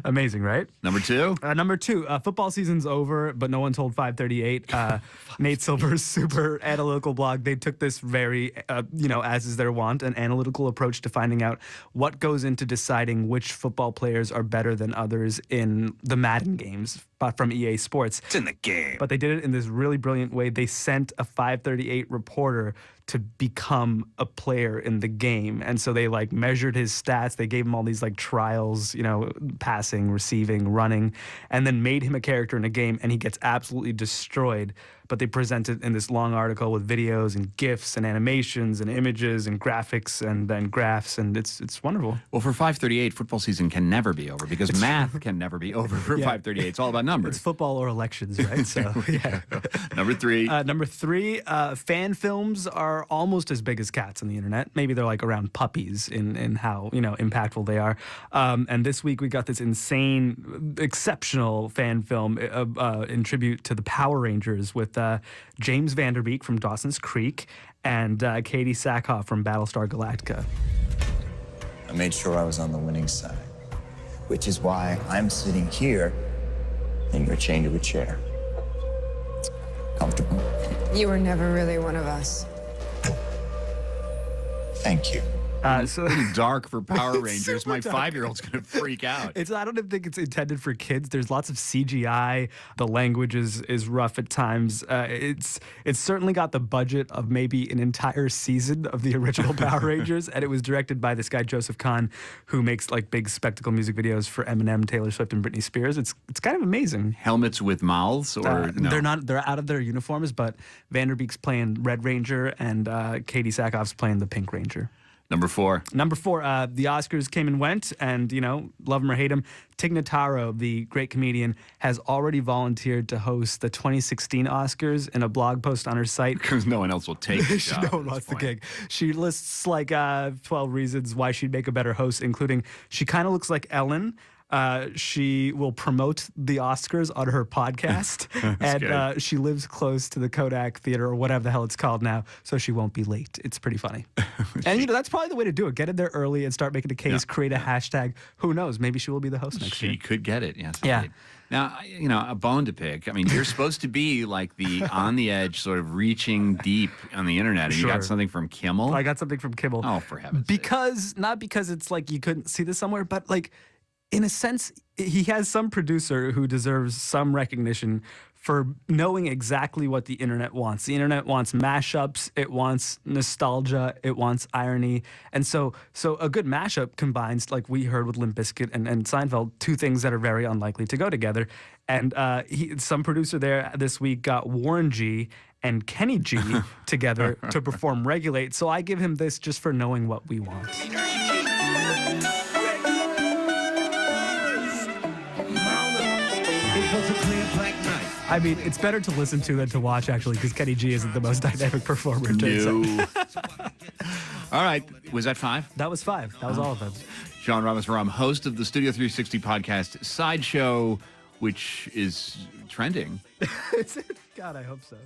Amazing, right? Number two? Number two, football season's over, but no one told 538. Nate Silver's super analytical blog, they took this very, as is their wont, an analytical approach to finding out what goes into deciding which football players are better than others in the Madden games from EA Sports. It's in the game. But they did it in this really brilliant way. They sent a 538 reporter to become a player in the game. And so they measured his stats. They gave him all these trials, passing, receiving, running, and then made him a character in a game, and he gets absolutely destroyed. But they present it in this long article with videos and GIFs and animations and images and graphics and then graphs, and it's wonderful. Well, for 538, football season can never be over because math can never be over for 538. It's all about numbers. It's football or elections, right? So, yeah. Number three. Number three, fan films are almost as big as cats on the internet. Maybe they're around puppies in how impactful they are. And this week we got this insane, exceptional fan film in tribute to the Power Rangers with James Vanderbeek from Dawson's Creek and Katie Sackhoff from Battlestar Galactica. I made sure I was on the winning side, which is why I'm sitting here and you're chained to a chair. Comfortable? You were never really one of us. Thank you. So Pretty dark for Power Rangers. My 5-year-old's going to freak out. I don't think it's intended for kids. There's lots of CGI. The language is rough at times. It's certainly got the budget of maybe an entire season of the original Power Rangers, and it was directed by this guy Joseph Kahn, who makes big spectacle music videos for Eminem, Taylor Swift, and Britney Spears. It's kind of amazing. Helmets with mouths, or no? They're not. They're out of their uniforms, but Vanderbeek's playing Red Ranger, and Katie Sackhoff's playing the Pink Ranger. Number four. Number four, the Oscars came and went, and, love him or hate him, Tig Notaro, the great comedian, has already volunteered to host the 2016 Oscars in a blog post on her site. Because no one else will take the job. No one wants the gig. She lists 12 reasons why she'd make a better host, including she kind of looks like Ellen. She will promote the Oscars on her podcast, and she lives close to the Kodak Theater or whatever the hell it's called now, so she won't be late. It's pretty funny. And that's probably the way to do it. Get in there early and start making a case, create a hashtag. Who knows? Maybe she will be the host next year. She could get it, yes. Yeah. Indeed. Now, a bone to pick. I mean, you're supposed to be the on the edge, sort of reaching deep on the internet. And you got something from Kimmel? I got something from Kimmel. Oh, for heaven's sake. Not because it's you couldn't see this somewhere, but in a sense, he has some producer who deserves some recognition for knowing exactly what the internet wants. The internet wants mashups, it wants nostalgia, it wants irony. And so a good mashup combines, like we heard with Limp Bizkit and Seinfeld, two things that are very unlikely to go together. And some producer there this week got Warren G and Kenny G together to perform Regulate. So I give him this just for knowing what we want. I mean, it's better to listen to than to watch, actually, because Kenny G isn't the most dynamic performer. No. All right. Was that 5? That was 5. That was all of them. Sean Ramos-Ram, host of the Studio 360 podcast Sideshow, which is trending. Is it? God, I hope so.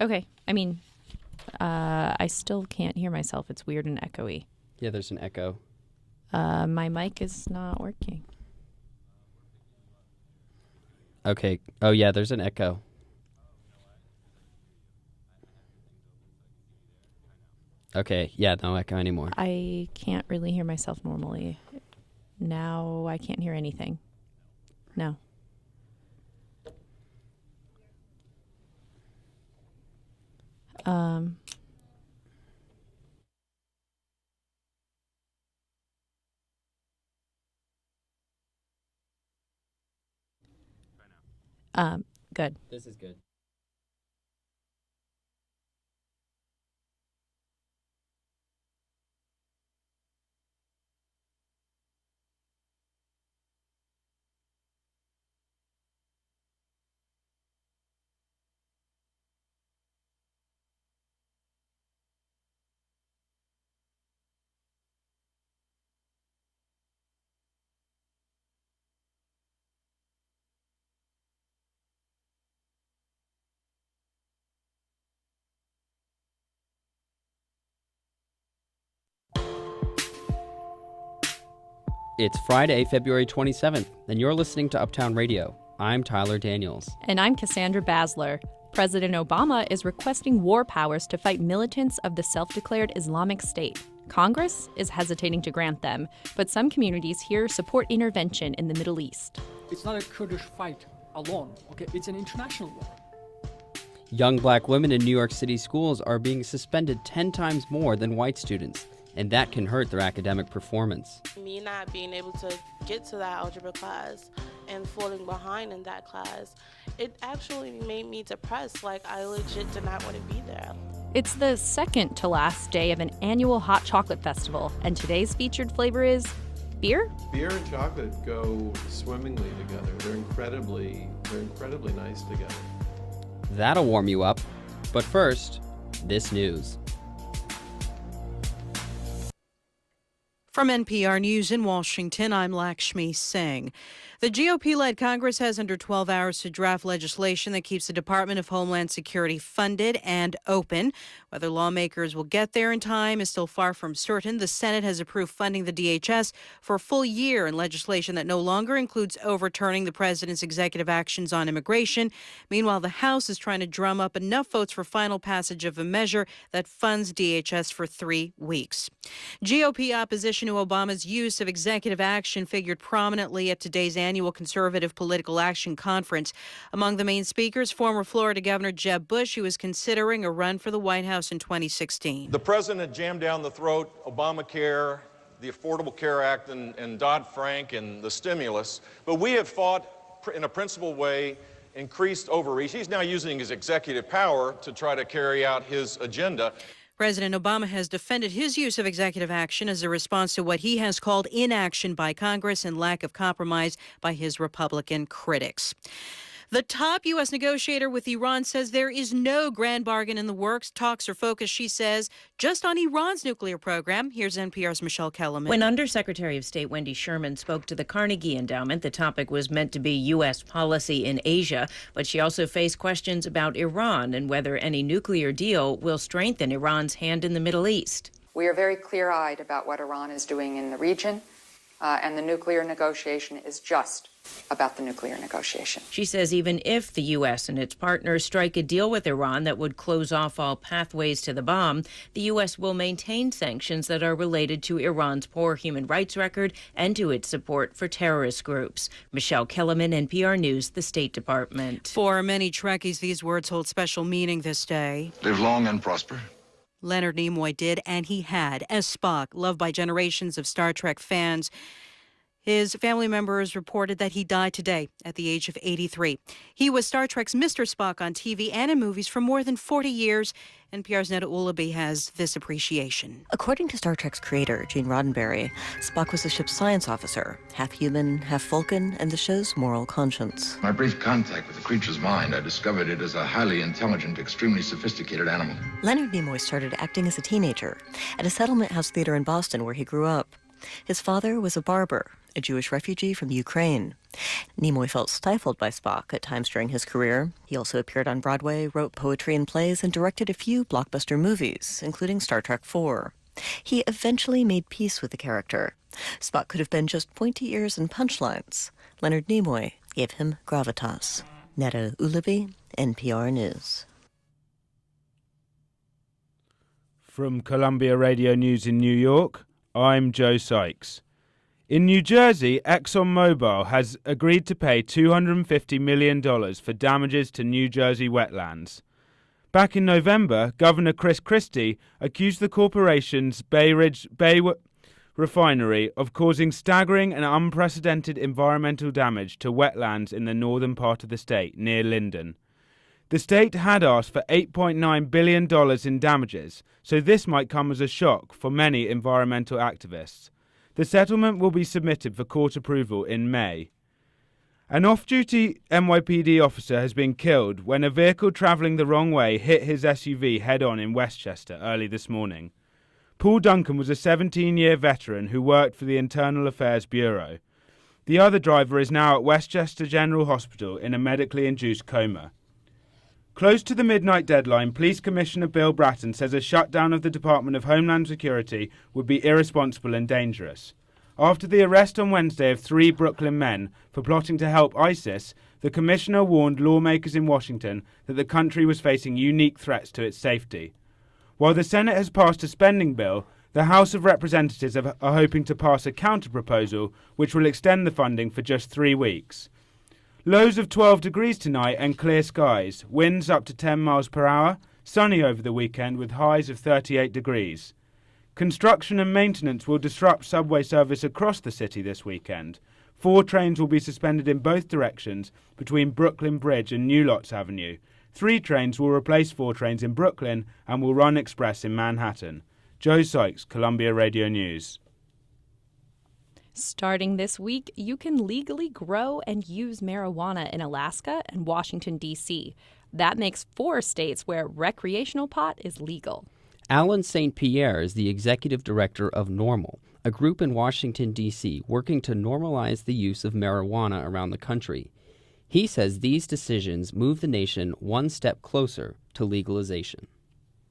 Okay. I mean, I still can't hear myself. It's weird and echoey. Yeah, there's an echo. My mic is not working. Okay. Oh, yeah, there's an echo. Okay. Yeah, no echo anymore. I can't really hear myself normally. Now I can't hear anything. No. Good. This is good. It's Friday, February 27th, and you're listening to Uptown Radio. I'm Tyler Daniels. And I'm Cassandra Basler. President Obama is requesting war powers to fight militants of the self-declared Islamic State. Congress is hesitating to grant them, but some communities here support intervention in the Middle East. It's not a Kurdish fight alone, okay? It's an international war. Young black women in New York City schools are being suspended 10 times more than white students, and that can hurt their academic performance. Me not being able to get to that algebra class and falling behind in that class, it actually made me depressed. Like, I legit did not want to be there. It's the second to last day of an annual hot chocolate festival, and today's featured flavor is beer? Beer and chocolate go swimmingly together. They're incredibly nice together. That'll warm you up. But first, this news. From NPR News in Washington, I'm Lakshmi Singh. The GOP-led Congress has under 12 hours to draft legislation that keeps the Department of Homeland Security funded and open. Whether lawmakers will get there in time is still far from certain. The Senate has approved funding the DHS for a full year in legislation that no longer includes overturning the president's executive actions on immigration. Meanwhile, the House is trying to drum up enough votes for final passage of a measure that funds DHS for 3 weeks. GOP opposition to Obama's use of executive action figured prominently at today's annual Conservative Political Action Conference. Among the main speakers, former Florida Governor Jeb Bush, who was considering a run for the White House in 2016. The president jammed down the throat Obamacare, the Affordable Care Act, and Dodd-Frank and the stimulus. But we have fought in a principled way, increased overreach. He's now using his executive power to try to carry out his agenda. President Obama has defended his use of executive action as a response to what he has called inaction by Congress and lack of compromise by his Republican critics. The top U.S. negotiator with Iran says there is no grand bargain in the works. Talks are focused, she says, just on Iran's nuclear program. Here's NPR's Michelle Kellerman. When Undersecretary of State Wendy Sherman spoke to the Carnegie Endowment, the topic was meant to be U.S. policy in Asia, but she also faced questions about Iran and whether any nuclear deal will strengthen Iran's hand in the Middle East. We are very clear-eyed about what Iran is doing in the region, and the nuclear negotiation is just about the nuclear negotiation. She says even if the U.S. and its partners strike a deal with Iran that would close off all pathways to the bomb, the U.S. will maintain sanctions that are related to Iran's poor human rights record and to its support for terrorist groups. Michelle Kellerman, NPR News, the State Department. For many Trekkies, these words hold special meaning this day. Live long and prosper. Leonard Nimoy did, and he had, as Spock, loved by generations of Star Trek fans. His family members reported that he died today at the age of 83. He was Star Trek's Mr. Spock on TV and in movies for more than 40 years. NPR's Netta Ulaby has this appreciation. According to Star Trek's creator, Gene Roddenberry, Spock was the ship's science officer, half human, half Vulcan, and the show's moral conscience. My brief contact with the creature's mind, I discovered it as a highly intelligent, extremely sophisticated animal. Leonard Nimoy started acting as a teenager at a settlement house theater in Boston where he grew up. His father was a barber, a Jewish refugee from Ukraine. Nimoy felt stifled by Spock at times during his career. He also appeared on Broadway, wrote poetry and plays, and directed a few blockbuster movies, including Star Trek IV. He eventually made peace with the character. Spock could have been just pointy ears and punchlines. Leonard Nimoy gave him gravitas. Netta Ulaby, NPR News. From Columbia Radio News in New York, I'm Joe Sykes. In New Jersey, ExxonMobil has agreed to pay $250 million for damages to New Jersey wetlands. Back in November, Governor Chris Christie accused the corporation's Bay refinery of causing staggering and unprecedented environmental damage to wetlands in the northern part of the state, near Linden. The state had asked for $8.9 billion in damages, so this might come as a shock for many environmental activists. The settlement will be submitted for court approval in May. An off-duty NYPD officer has been killed when a vehicle travelling the wrong way hit his SUV head-on in Westchester early this morning. Paul Duncan was a 17-year veteran who worked for the Internal Affairs Bureau. The other driver is now at Westchester General Hospital in a medically induced coma. Close to the midnight deadline, Police Commissioner Bill Bratton says a shutdown of the Department of Homeland Security would be irresponsible and dangerous. After the arrest on Wednesday of 3 Brooklyn men for plotting to help ISIS, the commissioner warned lawmakers in Washington that the country was facing unique threats to its safety. While the Senate has passed a spending bill, the House of Representatives are hoping to pass a counter-proposal which will extend the funding for just 3 weeks. Lows of 12 degrees tonight and clear skies, winds up to 10 miles per hour, sunny over the weekend with highs of 38 degrees. Construction and maintenance will disrupt subway service across the city this weekend. 4 trains will be suspended in both directions between Brooklyn Bridge and New Lots Avenue. 3 trains will replace 4 trains in Brooklyn and will run express in Manhattan. Joe Sykes, Columbia Radio News. Starting this week, you can legally grow and use marijuana in Alaska and Washington, D.C. That makes 4 states where recreational pot is legal. Alan St. Pierre is the executive director of NORML, a group in Washington, D.C. working to normalize the use of marijuana around the country. He says these decisions move the nation one step closer to legalization.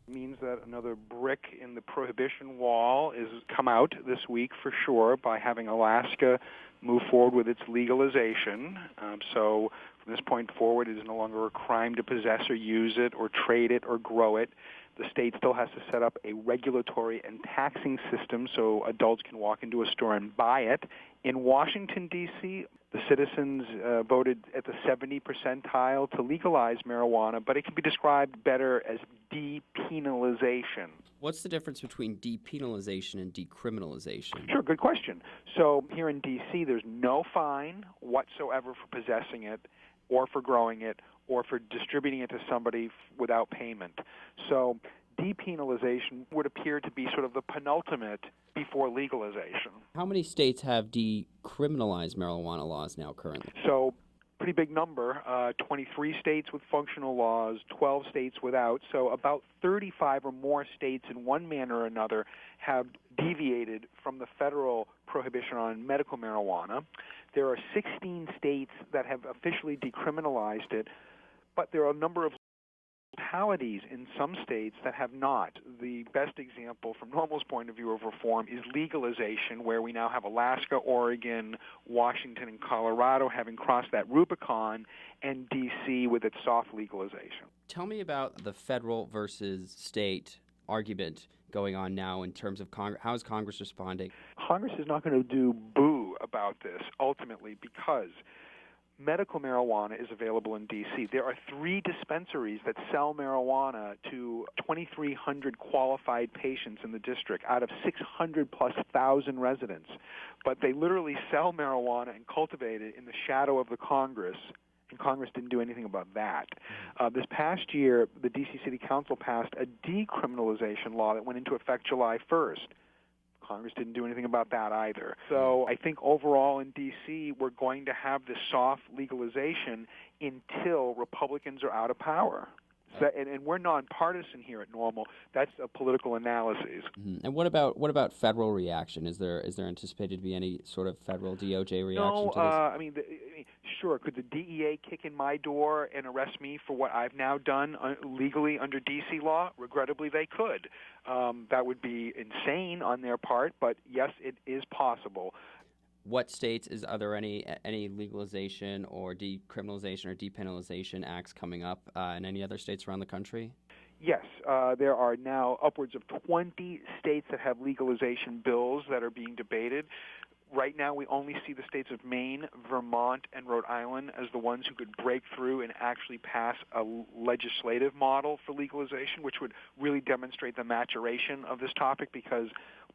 Means that another brick in the prohibition wall is come out this week for sure by having Alaska move forward with its legalization. So from this point forward, it is no longer a crime to possess or use it or trade it or grow it. The state still has to set up a regulatory and taxing system so adults can walk into a store and buy it. In Washington, D.C., the citizens voted at the 70 percentile to legalize marijuana, but it can be described better as depenalization. What's the difference between depenalization and decriminalization? Sure, good question. So here in D.C., there's no fine whatsoever for possessing it or for growing it or for distributing it to somebody without payment. So depenalization would appear to be sort of the penultimate before legalization. How many states have decriminalized marijuana laws now currently? So pretty big number, 23 states with functional laws, 12 states without. So about 35 or more states in one manner or another have deviated from the federal prohibition on medical marijuana. There are 16 states that have officially decriminalized it, but there are a number of localities in some states that have not. The best example from NORML's point of view of reform is legalization, where we now have Alaska, Oregon, Washington, and Colorado having crossed that Rubicon, and D.C. with its soft legalization. Tell me about the federal versus state argument going on now in terms of how is Congress responding? Congress is not going to do boo about this ultimately because medical marijuana is available in D.C. There are 3 dispensaries that sell marijuana to 2,300 qualified patients in the district out of 600-plus thousand residents. But they literally sell marijuana and cultivate it in the shadow of the Congress, and Congress didn't do anything about that. This past year, the D.C. City Council passed a decriminalization law that went into effect July 1st. Congress didn't do anything about that either. So I think overall in D.C. we're going to have this soft legalization until Republicans are out of power. And we're nonpartisan here at Normal. That's a political analysis. Mm-hmm. And what about federal reaction? Is there anticipated to be any sort of federal DOJ reaction to this? Sure. Could the DEA kick in my door and arrest me for what I've now done legally under D.C. law? Regrettably, they could. That would be insane on their part, but yes, it is possible. What states are there any legalization or decriminalization or depenalization acts coming up in any other states around the country? Yes, there are now upwards of 20 states that have legalization bills that are being debated. Right now, we only see the states of Maine, Vermont, and Rhode Island as the ones who could break through and actually pass a legislative model for legalization, which would really demonstrate the maturation of this topic, because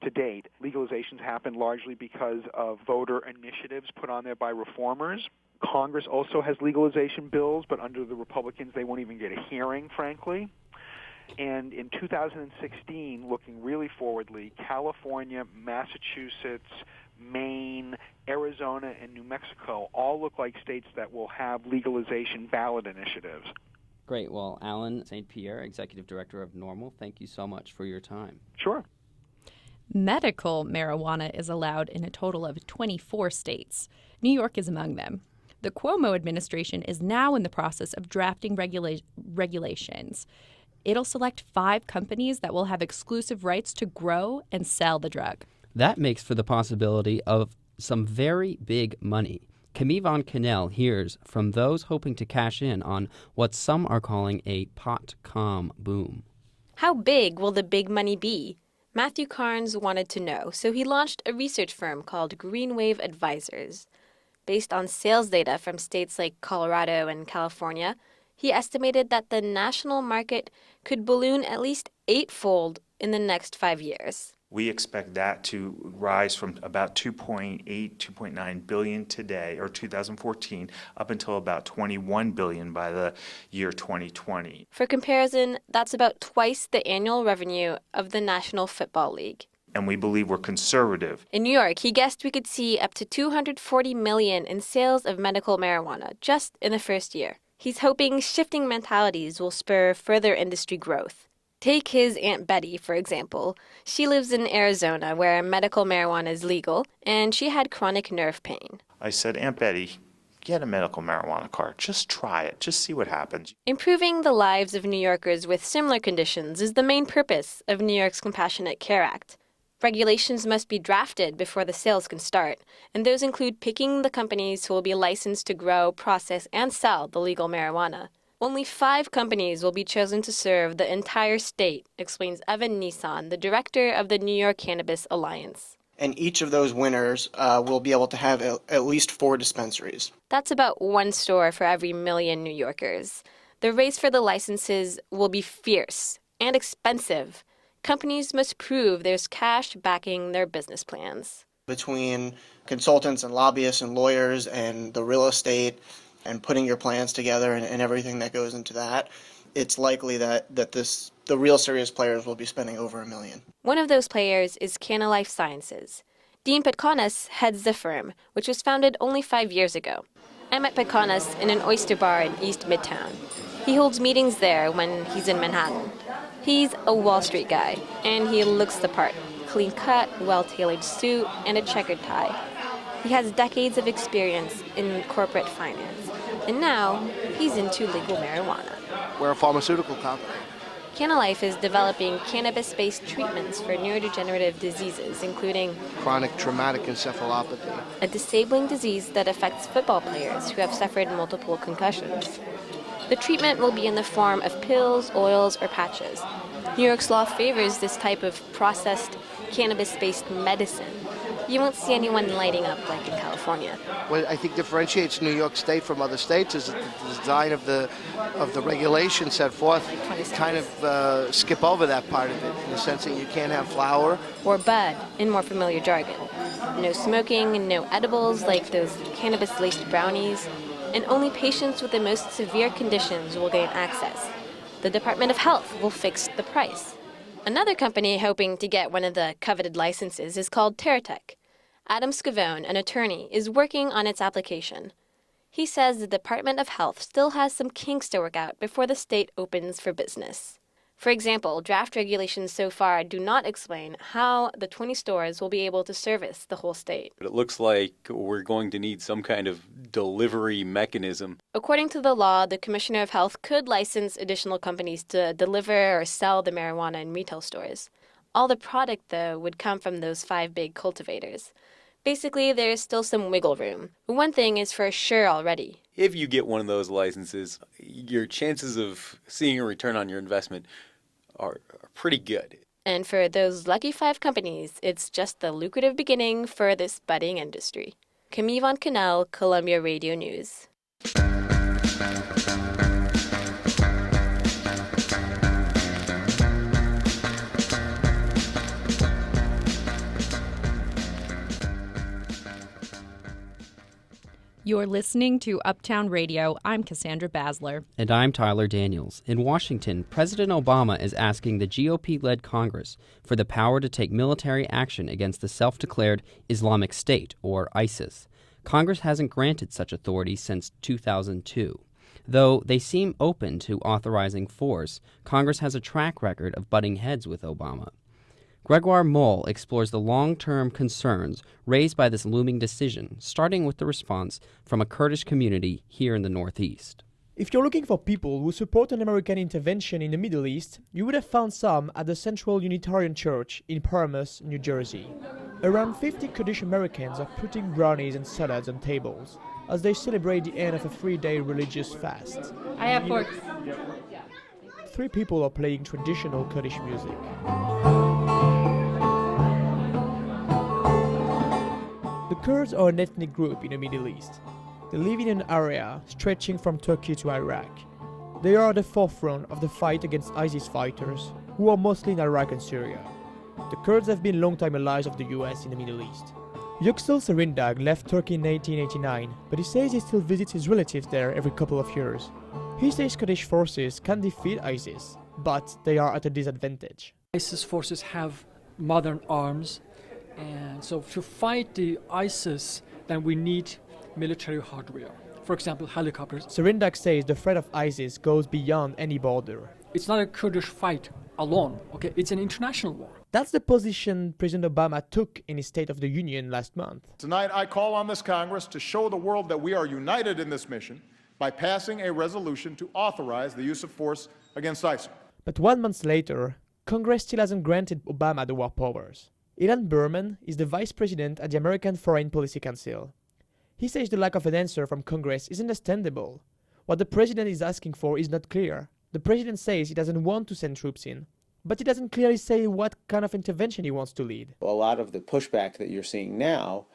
to date, legalizations happen largely because of voter initiatives put on there by reformers. Congress also has legalization bills, but under the Republicans, they won't even get a hearing, frankly. And in 2016, looking really forwardly, California, Massachusetts, Maine, Arizona, and New Mexico all look like states that will have legalization ballot initiatives. Great. Well, Alan St. Pierre, Executive Director of Normal, thank you so much for your time. Sure. Medical marijuana is allowed in a total of 24 states. New York is among them. The Cuomo administration is now in the process of drafting regulations. It'll select 5 companies that will have exclusive rights to grow and sell the drug. That makes for the possibility of some very big money. Camille Von Cannell hears from those hoping to cash in on what some are calling a pot-com boom. How big will the big money be? Matthew Carnes wanted to know, so he launched a research firm called Greenwave Advisors. Based on sales data from states like Colorado and California, he estimated that the national market could balloon at least 8-fold in the next 5 years. We expect that to rise from about 2.8, 2.9 billion today, or 2014, up until about 21 billion by the year 2020. For comparison, that's about twice the annual revenue of the National Football League. And we believe we're conservative. In New York, he guessed we could see up to 240 million in sales of medical marijuana just in the first year. He's hoping shifting mentalities will spur further industry growth. Take his Aunt Betty, for example. She lives in Arizona, where medical marijuana is legal, and she had chronic nerve pain. I said, Aunt Betty, get a medical marijuana card. Just try it. Just see what happens. Improving the lives of New Yorkers with similar conditions is the main purpose of New York's Compassionate Care Act. Regulations must be drafted before the sales can start, and those include picking the companies who will be licensed to grow, process, and sell the legal marijuana. Only 5 companies will be chosen to serve the entire state, explains Evan Nissan, the director of the New York Cannabis Alliance. And each of those winners will be able to have at least 4 dispensaries. That's about 1 store for every million New Yorkers. The race for the licenses will be fierce and expensive. Companies must prove there's cash backing their business plans. Between consultants and lobbyists and lawyers and the real estate and putting your plans together and everything that goes into that, it's likely that the real serious players will be spending over $1 million. One of those players is Canna Life Sciences. Dean Petkonis heads the firm, which was founded only 5 years ago. I met Petkonis in an oyster bar in East Midtown. He holds meetings there when he's in Manhattan. He's a Wall Street guy, and he looks the part. Clean-cut, well-tailored suit, and a checkered tie. He has decades of experience in corporate finance, and now he's into legal marijuana. We're a pharmaceutical company. Canna Life is developing cannabis-based treatments for neurodegenerative diseases, including chronic traumatic encephalopathy, a disabling disease that affects football players who have suffered multiple concussions. The treatment will be in the form of pills, oils, or patches. New York's law favors this type of processed cannabis-based medicine. You won't see anyone lighting up like in California. What I think differentiates New York State from other states is that the design of the regulation set forth kind of skip over that part of it, in the sense that you can't have flower. Or bud, in more familiar jargon. No smoking, no edibles like those cannabis-laced brownies, and only patients with the most severe conditions will gain access. The Department of Health will fix the price. Another company hoping to get one of the coveted licenses is called TerraTech. Adam Scavone, an attorney, is working on its application. He says the Department of Health still has some kinks to work out before the state opens for business. For example, draft regulations so far do not explain how the 20 stores will be able to service the whole state. But it looks like we're going to need some kind of delivery mechanism. According to the law, the Commissioner of Health could license additional companies to deliver or sell the marijuana in retail stores. All the product, though, would come from those 5 big cultivators. Basically, there is still some wiggle room. One thing is for sure already. If you get one of those licenses, your chances of seeing a return on your investment are pretty good. And for those lucky 5 companies, it's just the lucrative beginning for this budding industry. Camille Von Cannell, Columbia Radio News. You're listening to Uptown Radio. I'm Cassandra Basler. And I'm Tyler Daniels. In Washington, President Obama is asking the GOP-led Congress for the power to take military action against the self-declared Islamic State, or ISIS. Congress hasn't granted such authority since 2002. Though they seem open to authorizing force, Congress has a track record of butting heads with Obama. Gregoire Moll explores the long-term concerns raised by this looming decision, starting with the response from a Kurdish community here in the Northeast. If you're looking for people who support an American intervention in the Middle East, you would have found some at the Central Unitarian Church in Paramus, New Jersey. Around 50 Kurdish Americans are putting brownies and salads on tables as they celebrate the end of a 3-day religious fast. I have forks. 3 people are playing traditional Kurdish music. The Kurds are an ethnic group in the Middle East. They live in an area stretching from Turkey to Iraq. They are at the forefront of the fight against ISIS fighters, who are mostly in Iraq and Syria. The Kurds have been long-time allies of the US in the Middle East. Yüksel Serindag left Turkey in 1889, but he says he still visits his relatives there every couple of years. He says Kurdish forces can defeat ISIS, but they are at a disadvantage. ISIS forces have modern arms, and so to fight the ISIS, then we need military hardware. For example, helicopters. Serindag says the threat of ISIS goes beyond any border. It's not a Kurdish fight alone, okay? It's an international war. That's the position President Obama took in his State of the Union last month. Tonight, I call on this Congress to show the world that we are united in this mission by passing a resolution to authorize the use of force against ISIL. But 1 month later, Congress still hasn't granted Obama the war powers. Ilan Berman is the vice president at the American Foreign Policy Council. He says the lack of an answer from Congress is understandable. What the president is asking for is not clear. The president says he doesn't want to send troops in, but he doesn't clearly say what kind of intervention he wants to lead. A lot of the pushback that you're seeing now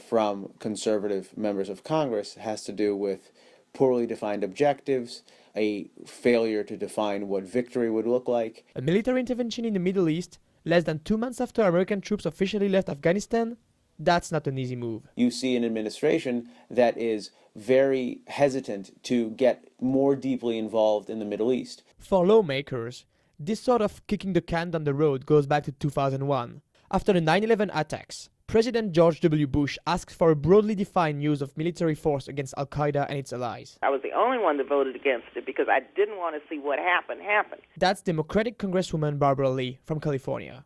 from conservative members of Congress has to do with poorly defined objectives, a failure to define what victory would look like. A military intervention in the Middle East, less than 2 months after American troops officially left Afghanistan, that's not an easy move. You see an administration that is very hesitant to get more deeply involved in the Middle East. For lawmakers, this sort of kicking the can down the road goes back to 2001. After the 9/11 attacks, President George W. Bush asked for a broadly defined use of military force against Al-Qaeda and its allies. I was the only one that voted against it because I didn't want to see what happened happen. That's Democratic Congresswoman Barbara Lee from California.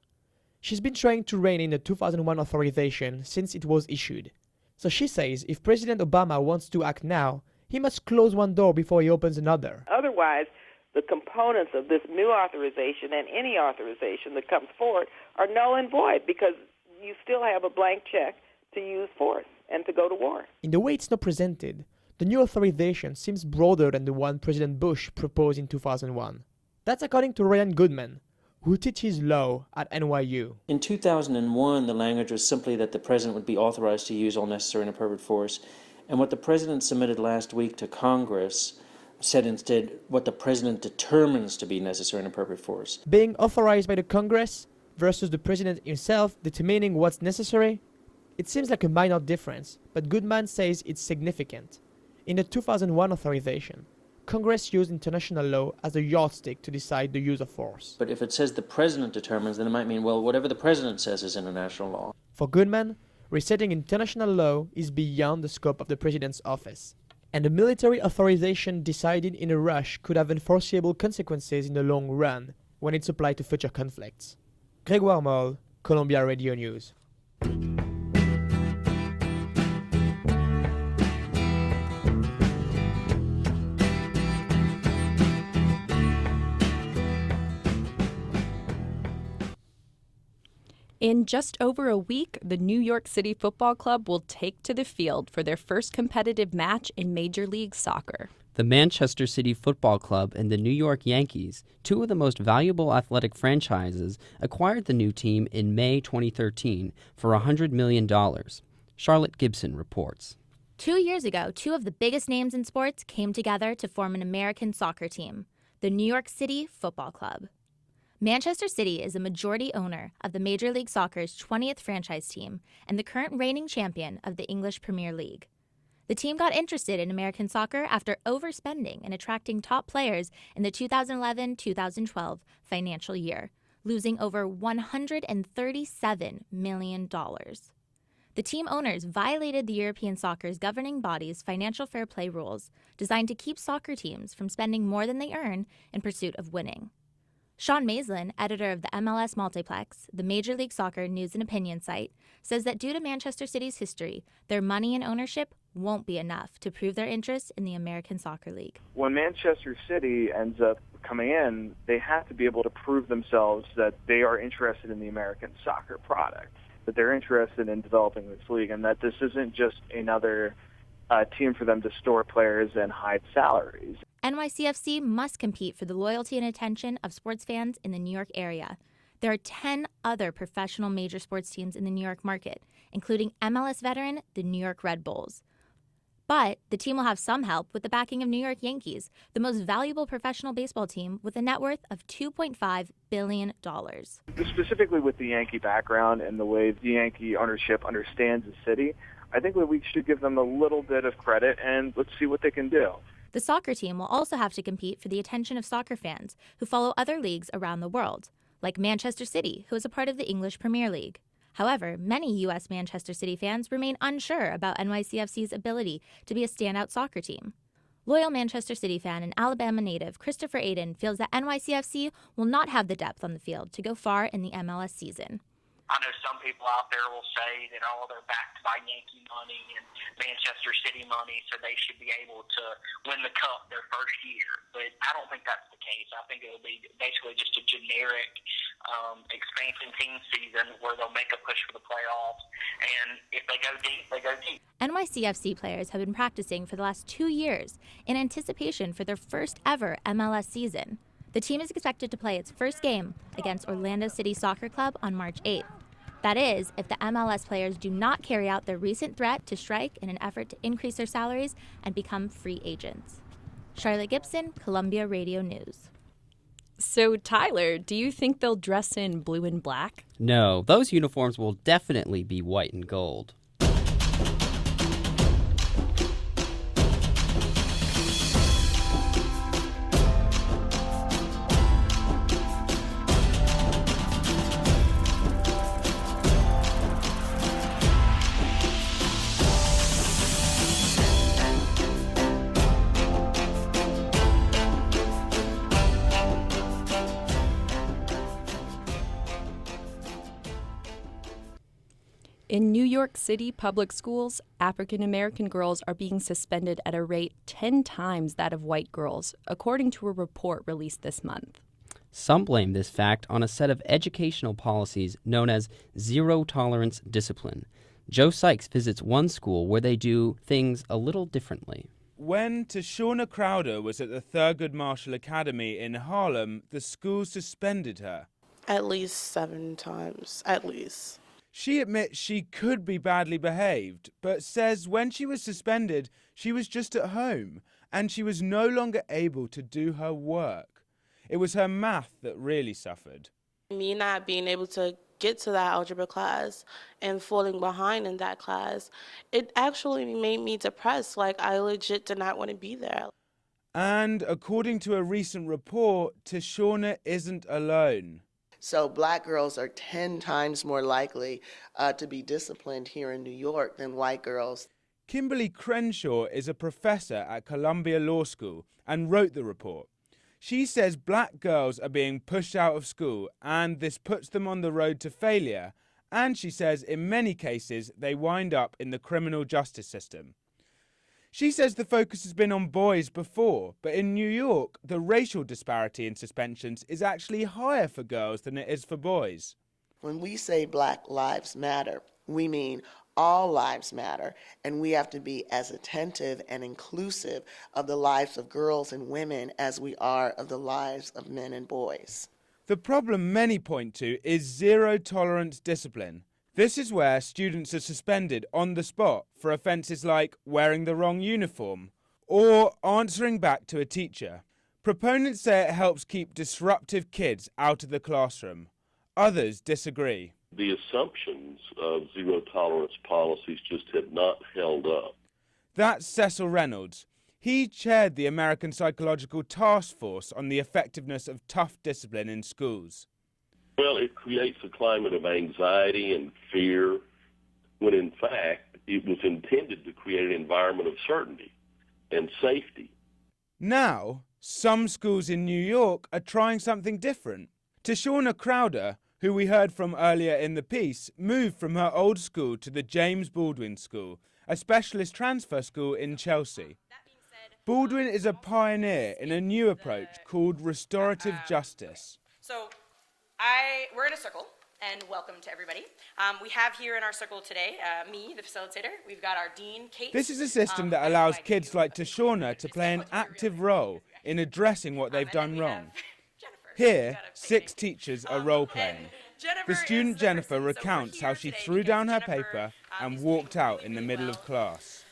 She's been trying to rein in the 2001 authorization since it was issued. So she says if President Obama wants to act now, he must close one door before he opens another. Otherwise, the components of this new authorization and any authorization that comes forward are null and void because you still have a blank check to use force and to go to war. In the way it's now presented, the new authorization seems broader than the one President Bush proposed in 2001. That's according to Ryan Goodman, who teaches law at NYU. In 2001, the language was simply that the president would be authorized to use all necessary and appropriate force. And what the president submitted last week to Congress said instead what the president determines to be necessary and appropriate force. Being authorized by the Congress versus the president himself determining what's necessary? It seems like a minor difference, but Goodman says it's significant. In the 2001 authorization, Congress used international law as a yardstick to decide the use of force. But if it says the president determines, then it might mean, well, whatever the president says is international law. For Goodman, resetting international law is beyond the scope of the president's office. And the military authorization decided in a rush could have unforeseeable consequences in the long run when it's applied to future conflicts. Grégoire Moll, Columbia Radio News. In just over a week, the New York City Football Club will take to the field for their first competitive match in Major League Soccer. The Manchester City Football Club and the New York Yankees, two of the most valuable athletic franchises, acquired the new team in May 2013 for $100 million. Charlotte Gibson reports. 2 years ago, two of the biggest names in sports came together to form an American soccer team, the New York City Football Club. Manchester City is a majority owner of the Major League Soccer's 20th franchise team and the current reigning champion of the English Premier League. The team got interested in American soccer after overspending and attracting top players in the 2011-2012 financial year, losing over $137 million. The team owners violated the European soccer's governing body's financial fair play rules, designed to keep soccer teams from spending more than they earn in pursuit of winning. Sean Maislin, editor of the MLS Multiplex, the Major League Soccer news and opinion site, says that due to Manchester City's history, their money and ownership won't be enough to prove their interest in the American Soccer League. When Manchester City ends up coming in, they have to be able to prove themselves that they are interested in the American soccer product, that they're interested in developing this league, and that this isn't just another team for them to store players and hide salaries. NYCFC must compete for the loyalty and attention of sports fans in the New York area. There are 10 other professional major sports teams in the New York market, including MLS veteran, the New York Red Bulls. But the team will have some help with the backing of New York Yankees, the most valuable professional baseball team with a net worth of $2.5 billion. Specifically with the Yankee background and the way the Yankee ownership understands the city, I think that we should give them a little bit of credit and let's see what they can do. The soccer team will also have to compete for the attention of soccer fans who follow other leagues around the world, like Manchester City, who is a part of the English Premier League. However, many U.S. Manchester City fans remain unsure about NYCFC's ability to be a standout soccer team. Loyal Manchester City fan and Alabama native Christopher Aiden feels that NYCFC will not have the depth on the field to go far in the MLS season. I know some people out there will say that, they're backed by Yankee money and Manchester City money, so they should be able to win the cup their first year. But I don't think that's the case. I think it'll be basically just a generic expansion team season where they'll make a push for the playoffs. And if they go deep, they go deep. NYCFC players have been practicing for the last 2 years in anticipation for their first ever MLS season. The team is expected to play its first game against Orlando City Soccer Club on March 8th. That is, if the MLS players do not carry out their recent threat to strike in an effort to increase their salaries and become free agents. Charlotte Gibson, Columbia Radio News. So, Tyler, do you think they'll dress in blue and black? No, those uniforms will definitely be white and gold. In New York City public schools, African American girls are being suspended at a rate 10 times that of white girls, according to a report released this month. Some blame this fact on a set of educational policies known as zero-tolerance discipline. Joe Sykes visits one school where they do things a little differently. When Tashawna Crowder was at the Thurgood Marshall Academy in Harlem, the school suspended her. At least 7 times, at least. She admits she could be badly behaved, but says when she was suspended, she was just at home, and she was no longer able to do her work. It was her math that really suffered. Me not being able to get to that algebra class and falling behind in that class, it actually made me depressed. Like, I legit did not want to be there. And according to a recent report, Tashawna isn't alone. So black girls are 10 times more likely to be disciplined here in New York than white girls. Kimberly Crenshaw is a professor at Columbia Law School and wrote the report. She says black girls are being pushed out of school and this puts them on the road to failure, and she says in many cases they wind up in the criminal justice system. She says the focus has been on boys before, but in New York, the racial disparity in suspensions is actually higher for girls than it is for boys. When we say Black Lives Matter, we mean all lives matter, and we have to be as attentive and inclusive of the lives of girls and women as we are of the lives of men and boys. The problem many point to is zero-tolerance discipline. This is where students are suspended on the spot for offences like wearing the wrong uniform or answering back to a teacher. Proponents say it helps keep disruptive kids out of the classroom. Others disagree. The assumptions of zero-tolerance policies just have not held up. That's Cecil Reynolds. He chaired the American Psychological Task Force on the effectiveness of tough discipline in schools. Well, it creates a climate of anxiety and fear when, in fact, it was intended to create an environment of certainty and safety. Now, some schools in New York are trying something different. Tashawna Crowder, who we heard from earlier in the piece, moved from her old school to the James Baldwin School, a specialist transfer school in Chelsea. Baldwin is a pioneer in a new approach called restorative justice. So we're in a circle, and welcome to everybody. We have here in our circle today, me, the facilitator. We've got our dean, Kate. This is a system that allows kids like Tashawna to play an active role in addressing what they've done wrong. Here, 6 teachers are role-playing. The student Jennifer recounts how she threw down her paper and walked out in the middle of class.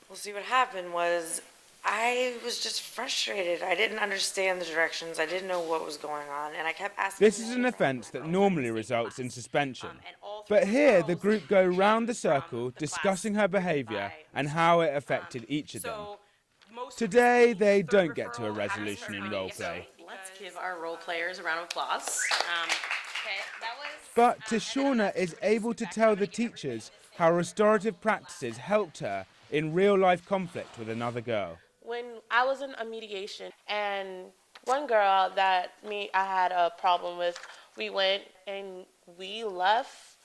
Well, see, what happened was I was just frustrated. I didn't understand the directions. I didn't know what was going on, and I kept asking. This is an offence that normally results in suspension. But here, the group go round the circle discussing her behaviour and how it affected each of them. Today, they don't get to a resolution in roleplay. Let's give our role players a round of applause. But Tashawna is able to tell the teachers how restorative practices helped her in real-life conflict with another girl. When I was in a mediation, and one girl that I had a problem with, we went and we left,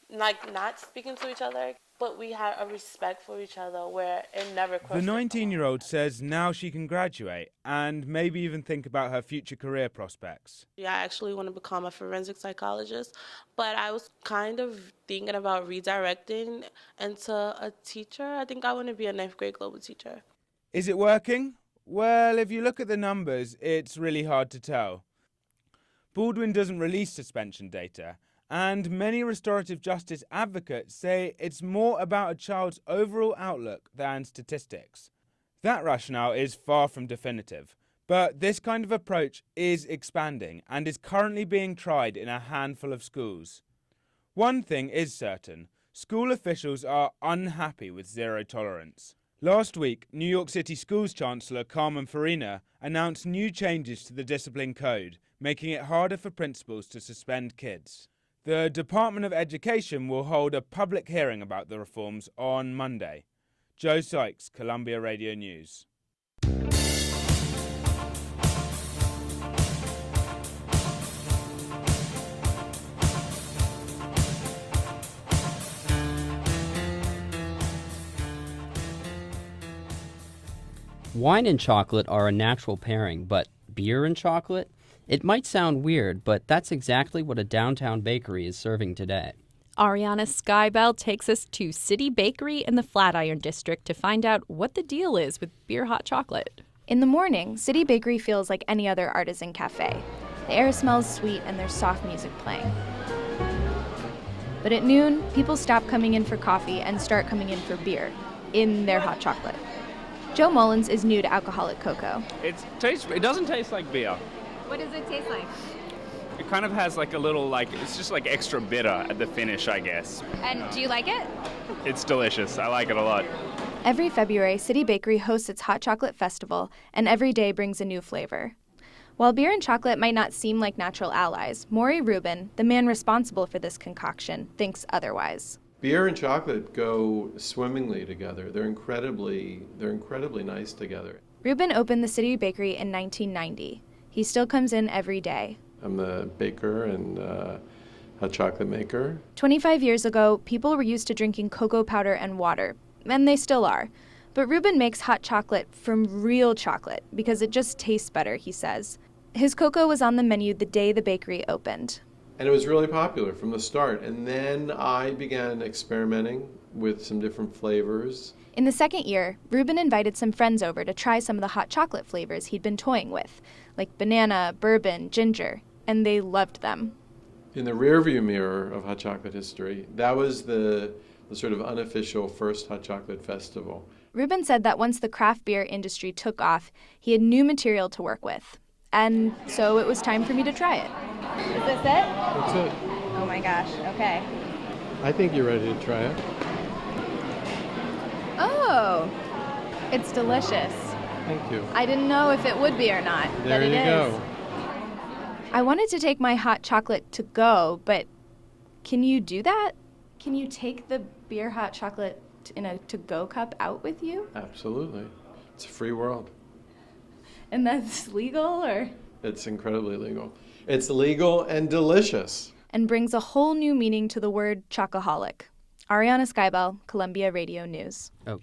like not speaking to each other, but we had a respect for each other where it never crossed. The 19-year-old says now she can graduate and maybe even think about her future career prospects. Yeah, I actually want to become a forensic psychologist, but I was kind of thinking about redirecting into a teacher. I think I want to be a 9th grade global teacher. Is it working? Well, if you look at the numbers, it's really hard to tell. Baldwin doesn't release suspension data, and many restorative justice advocates say it's more about a child's overall outlook than statistics. That rationale is far from definitive, but this kind of approach is expanding and is currently being tried in a handful of schools. One thing is certain, school officials are unhappy with zero tolerance. Last week, New York City Schools Chancellor Carmen Farina announced new changes to the discipline code, making it harder for principals to suspend kids. The Department of Education will hold a public hearing about the reforms on Monday. Joe Sykes, Columbia Radio News. Wine and chocolate are a natural pairing, but beer and chocolate? It might sound weird, but that's exactly what a downtown bakery is serving today. Ariana Skybell takes us to City Bakery in the Flatiron District to find out what the deal is with beer hot chocolate. In the morning, City Bakery feels like any other artisan cafe. The air smells sweet and there's soft music playing. But at noon, people stop coming in for coffee and start coming in for beer, in their hot chocolate. Joe Mullins is new to alcoholic cocoa. It doesn't taste like beer. What does it taste like? It kind of has like a little, it's just like extra bitter at the finish, I guess. And do you like it? It's delicious. I like it a lot. Every February, City Bakery hosts its Hot Chocolate Festival, and every day brings a new flavor. While beer and chocolate might not seem like natural allies, Maury Rubin, the man responsible for this concoction, thinks otherwise. Beer and chocolate go swimmingly together. They're incredibly nice together. Reuben opened the City Bakery in 1990. He still comes in every day. I'm the baker and hot chocolate maker. 25 years ago, people were used to drinking cocoa powder and water, and they still are. But Reuben makes hot chocolate from real chocolate because it just tastes better, he says. His cocoa was on the menu the day the bakery opened. And it was really popular from the start. And then I began experimenting with some different flavors. In the second year, Reuben invited some friends over to try some of the hot chocolate flavors he'd been toying with, like banana, bourbon, ginger, and they loved them. In the rearview mirror of hot chocolate history, that was the sort of unofficial first hot chocolate festival. Reuben said that once the craft beer industry took off, he had new material to work with. And so it was time for me to try it. Is this it? That's it. Oh my gosh, okay. I think you're ready to try it. Oh, it's delicious. Thank you. I didn't know if it would be or not, but it is. There you go. I wanted to take my hot chocolate to go, but can you do that? Can you take the beer hot chocolate in a to-go cup out with you? Absolutely. It's a free world. And that's legal, or? It's incredibly legal. It's legal and delicious. And brings a whole new meaning to the word chocoholic. Ariana Skybell, Columbia Radio News. Oh,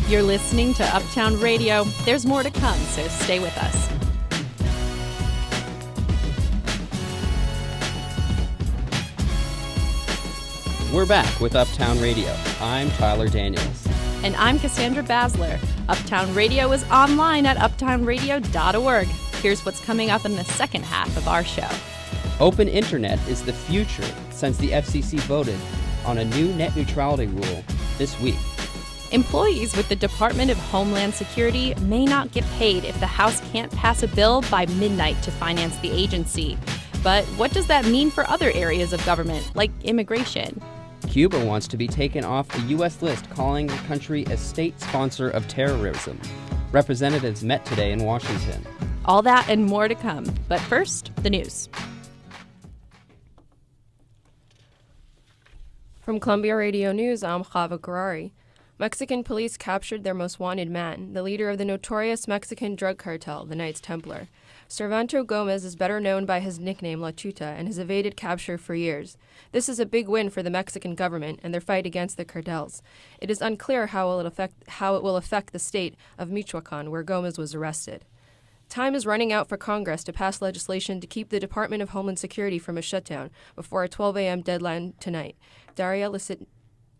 You're listening to Uptown Radio. There's more to come, so stay with us. We're back with Uptown Radio. I'm Tyler Daniels. And I'm Cassandra Basler. Uptown Radio is online at uptownradio.org. Here's what's coming up in the second half of our show. Open internet is the future since the FCC voted on a new net neutrality rule this week. Employees with the Department of Homeland Security may not get paid if the House can't pass a bill by midnight to finance the agency. But what does that mean for other areas of government, like immigration? Cuba wants to be taken off the U.S. list, calling the country a state sponsor of terrorism. Representatives met today in Washington. All that and more to come. But first, the news. From Columbia Radio News, I'm Chava Garari. Mexican police captured their most wanted man, the leader of the notorious Mexican drug cartel, the Knights Templar. Cervanto Gomez is better known by his nickname La Tuta and has evaded capture for years. This is a big win for the Mexican government and their fight against the cartels. It is unclear how it will affect the state of Michoacan, where Gomez was arrested. Time is running out for Congress to pass legislation to keep the Department of Homeland Security from a shutdown before a 12 a.m. deadline tonight. Daria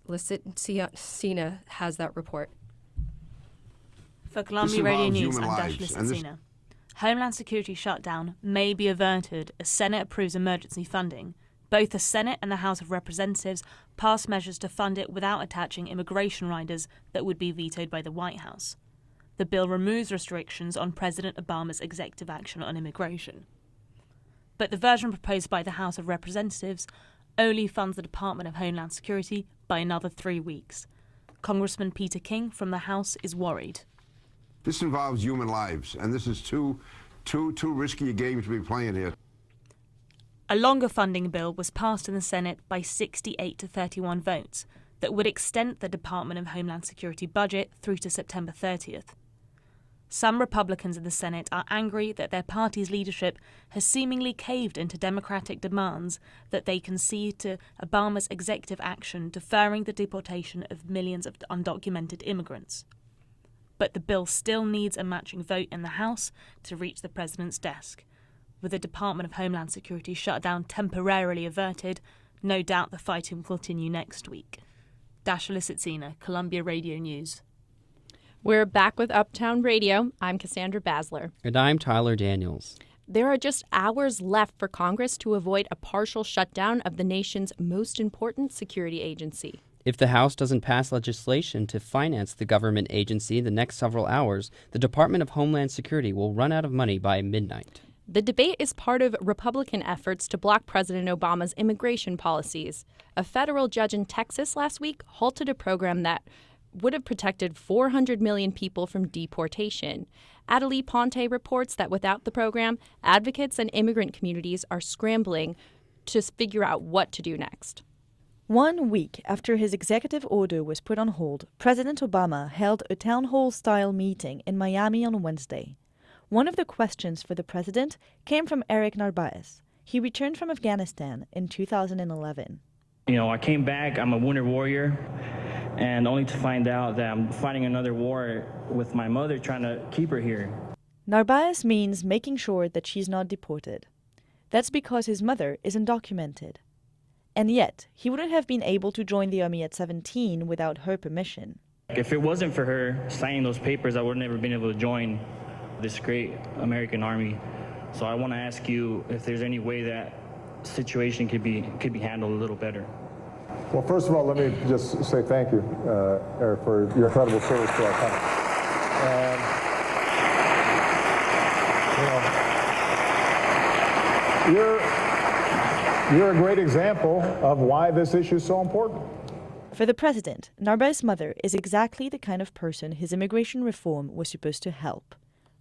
Lisitsina has that report. For Columbia Radio News, I'm Dash Lisitsina. Homeland Security shutdown may be averted as Senate approves emergency funding. Both the Senate and the House of Representatives passed measures to fund it without attaching immigration riders that would be vetoed by the White House. The bill removes restrictions on President Obama's executive action on immigration. But the version proposed by the House of Representatives only funds the Department of Homeland Security by another 3 weeks. Congressman Peter King from the House is worried. This involves human lives, and this is too risky a game to be playing here. A longer funding bill was passed in the Senate by 68 to 31 votes that would extend the Department of Homeland Security budget through to September 30th. Some Republicans in the Senate are angry that their party's leadership has seemingly caved into Democratic demands that they concede to Obama's executive action deferring the deportation of millions of undocumented immigrants. But the bill still needs a matching vote in the House to reach the president's desk. With the Department of Homeland Security shutdown temporarily averted, no doubt the fighting will continue next week. Dasha Lisitsina, Columbia Radio News. We're back with Uptown Radio. I'm Cassandra Basler. And I'm Tyler Daniels. There are just hours left for Congress to avoid a partial shutdown of the nation's most important security agency. If the House doesn't pass legislation to finance the government agency in the next several hours, the Department of Homeland Security will run out of money by midnight. The debate is part of Republican efforts to block President Obama's immigration policies. A federal judge in Texas last week halted a program that would have protected 400 million people from deportation. Adelie Ponte reports that without the program, advocates and immigrant communities are scrambling to figure out what to do next. 1 week after his executive order was put on hold, President Obama held a town hall-style meeting in Miami on Wednesday. One of the questions for the president came from Eric Narvaez. He returned from Afghanistan in 2011. I came back, I'm a wounded warrior, and only to find out that I'm fighting another war with my mother, trying to keep her here. Narvaez means making sure that she's not deported. That's because his mother is undocumented. And yet, he wouldn't have been able to join the army at 17 without her permission. If it wasn't for her signing those papers, I would have never been able to join this great American army. So I want to ask you if there's any way that situation could be handled a little better. Well, first of all, let me just say thank you, Eric, for your incredible service to our country. And, you're a great example of why this issue is so important. For the president, Narvaez's mother is exactly the kind of person his immigration reform was supposed to help.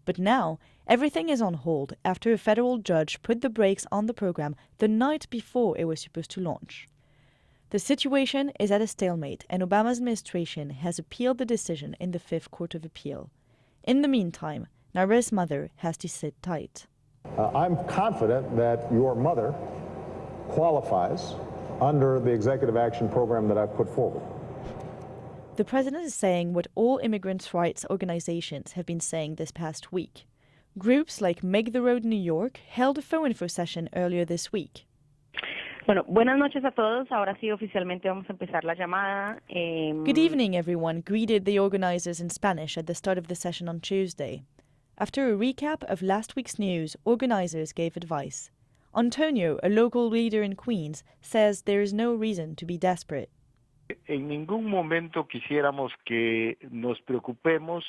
But now, everything is on hold after a federal judge put the brakes on the program the night before it was supposed to launch. The situation is at a stalemate, and Obama's administration has appealed the decision in the Fifth Court of Appeal. In the meantime, Narvaez's mother has to sit tight. I'm confident that your mother qualifies under the executive action program that I've put forward. The president is saying what all immigrants' rights organizations have been saying this past week. Groups like Make the Road New York held a phone info session earlier this week. Bueno, buenas noches a todos. Ahora sí, oficialmente vamos a empezar la llamada. Good evening, everyone, greeted the organizers in Spanish at the start of the session on Tuesday. After a recap of last week's news, organizers gave advice. Antonio, a local leader in Queens, says there is no reason to be desperate. En ningún momento quisiéramos que nos preocupemos,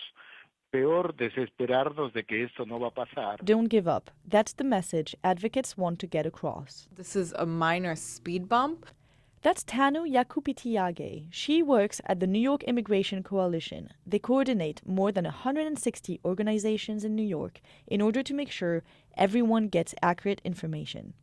peor desesperarnos de que esto no va a pasar. Don't give up. That's the message advocates want to get across. This is a minor speed bump. That's Tanu Yakupitiage. She works at the New York Immigration Coalition. They coordinate more than 160 organizations in New York in order to make sure everyone gets accurate information.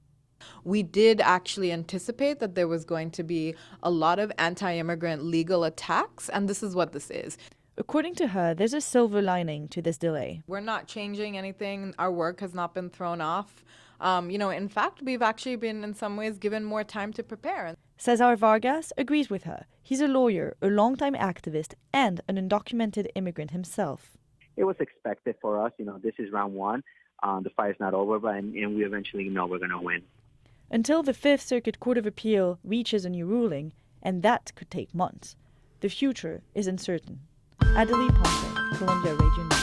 We did actually anticipate that there was going to be a lot of anti-immigrant legal attacks, and this is what this is. According to her, there's a silver lining to this delay. We're not changing anything. Our work has not been thrown off. In fact, we've actually been in some ways given more time to prepare. Cesar Vargas agrees with her. He's a lawyer, a longtime activist, and an undocumented immigrant himself. It was expected for us. This is round one. The fight's not over, and we eventually know we're going to win. Until the Fifth Circuit Court of Appeal reaches a new ruling, and that could take months. The future is uncertain. Adelie Ponte, Columbia Radio News.